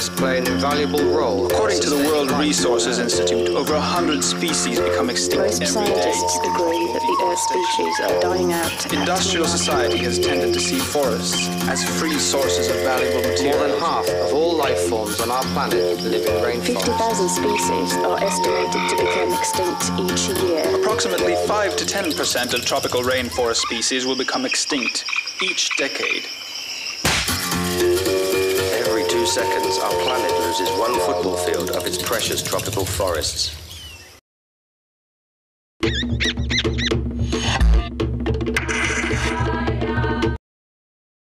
forests play an invaluable role. According to the World Resources Institute, over 100 species become extinct Most every day. scientists agree that the Earth species are dying out. Industrial society has tended to see forests as free sources of valuable More materials. than half of all life forms on our planet live in rainforests. 50,000 species are estimated to become extinct each year. Approximately 5 to 10% of tropical rainforest species will become extinct each decade. Every 2 seconds, our planet loses 1 football field of its precious tropical forests.